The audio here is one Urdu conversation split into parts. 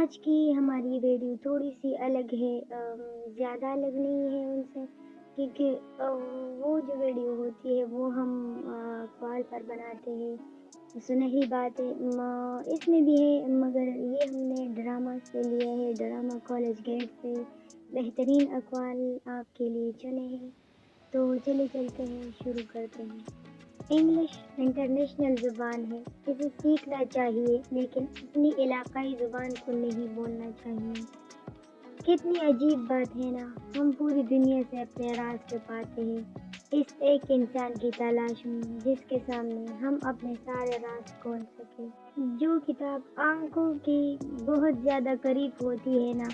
آج کی ہماری ویڈیو تھوڑی سی الگ ہے، زیادہ الگ نہیں ہے ان سے، کیونکہ وہ جو ویڈیو ہوتی ہے وہ ہم کال پر بناتے ہیں، سنہری باتیں اس میں بھی ہے، مگر یہ ہم نے ڈرامہ سے لیا ہے، ڈرامہ کالج گیٹ سے بہترین اقوال آپ کے لیے چنے ہیں۔ تو چلے چلتے ہیں، شروع کرتے ہیں۔ انگلش انٹرنیشنل زبان ہے، اسے سیکھنا چاہیے لیکن اپنی علاقائی زبان کو نہیں بولنا چاہیے۔ کتنی عجیب بات ہے نا، ہم پوری دنیا سے اپنے راستے پاتے ہیں اس ایک انسان کی تلاش میں جس کے سامنے ہم اپنے سارے راز کھول سکیں۔ جو کتاب آنکھوں کے بہت زیادہ قریب ہوتی ہے نا،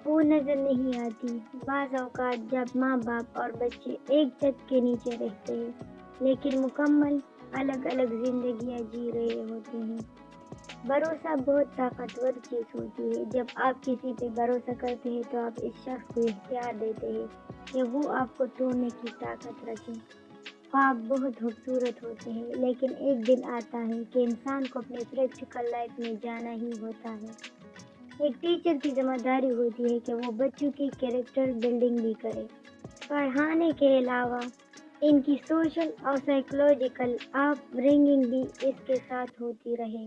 وہ نظر نہیں آتی۔ بعض اوقات جب ماں باپ اور بچے ایک چھت کے نیچے رہتے ہیں لیکن مکمل الگ الگ زندگیاں جی رہے ہوتے ہیں۔ بھروسہ بہت طاقتور چیز ہوتی ہے۔ جب آپ کسی پہ بھروسہ کرتے ہیں تو آپ اس شخص کو اختیار دیتے ہیں کہ وہ آپ کو توڑنے کی طاقت رکھے۔ خواب بہت خوبصورت ہوتے ہیں لیکن ایک دن آتا ہے کہ انسان کو اپنے پریکٹیکل لائف میں جانا ہی ہوتا ہے۔ ایک ٹیچر کی ذمہ داری ہوتی ہے کہ وہ بچوں کی کیریکٹر بلڈنگ بھی کرے، پڑھانے کے علاوہ ان کی سوشل اور سائیکولوجیکل اپ برنگنگ بھی اس کے ساتھ ہوتی رہے۔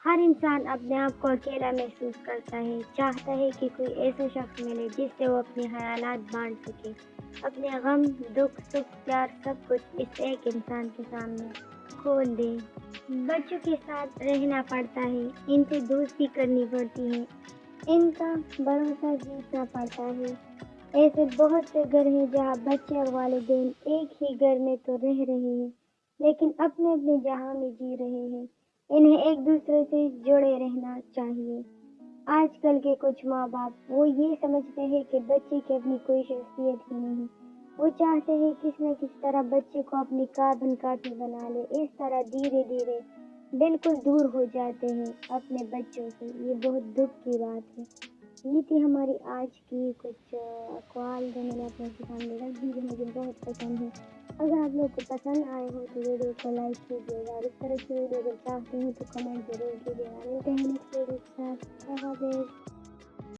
ہر انسان اپنے آپ کو اکیلا محسوس کرتا ہے، چاہتا ہے کہ کوئی ایسا شخص ملے جس سے وہ اپنے خیالات بانٹ سکے، اپنے غم، دکھ، سکھ، پیار سب کچھ اس ایک انسان کے سامنے کھول دے۔ بچوں کے ساتھ رہنا پڑتا ہے، ان سے دوستی کرنی پڑتی ہے، ان کا بھروسہ جیتنا پڑتا ہے۔ ایسے بہت سے گھر ہیں جہاں بچے اور والدین ایک ہی گھر میں تو رہ رہے ہیں لیکن اپنے اپنے جہاں میں جی رہے ہیں۔ انہیں ایک دوسرے سے جڑے رہنا چاہیے۔ آج کل کے کچھ ماں باپ وہ یہ سمجھتے ہیں کہ بچے کی اپنی کوئی شخصیت ہی نہیں، وہ چاہتے ہیں کسی نہ کسی طرح بچے کو اپنی کاربن کاپی بنا لے، اس طرح دھیرے دھیرے بالکل دور ہو جاتے ہیں اپنے بچوں سے۔ یہ بہت دکھ کی بات ہے۔ یہ تھی ہماری آج کی کچھ اقوال جو میں نے اپنے سامنے رکھ دی، جو مجھے بہت پسند ہے۔ اگر آپ لوگ کو پسند آئے ہو تو ویڈیو کو لائک کیجیے گا، اور اس طرح کی ویڈیو اگر چاہتے ہیں تو کمنٹ ضرور کیجیے گا۔ ملتے ہیں نیکسٹ ویڈیو کے ساتھ۔ اللہ حافظ۔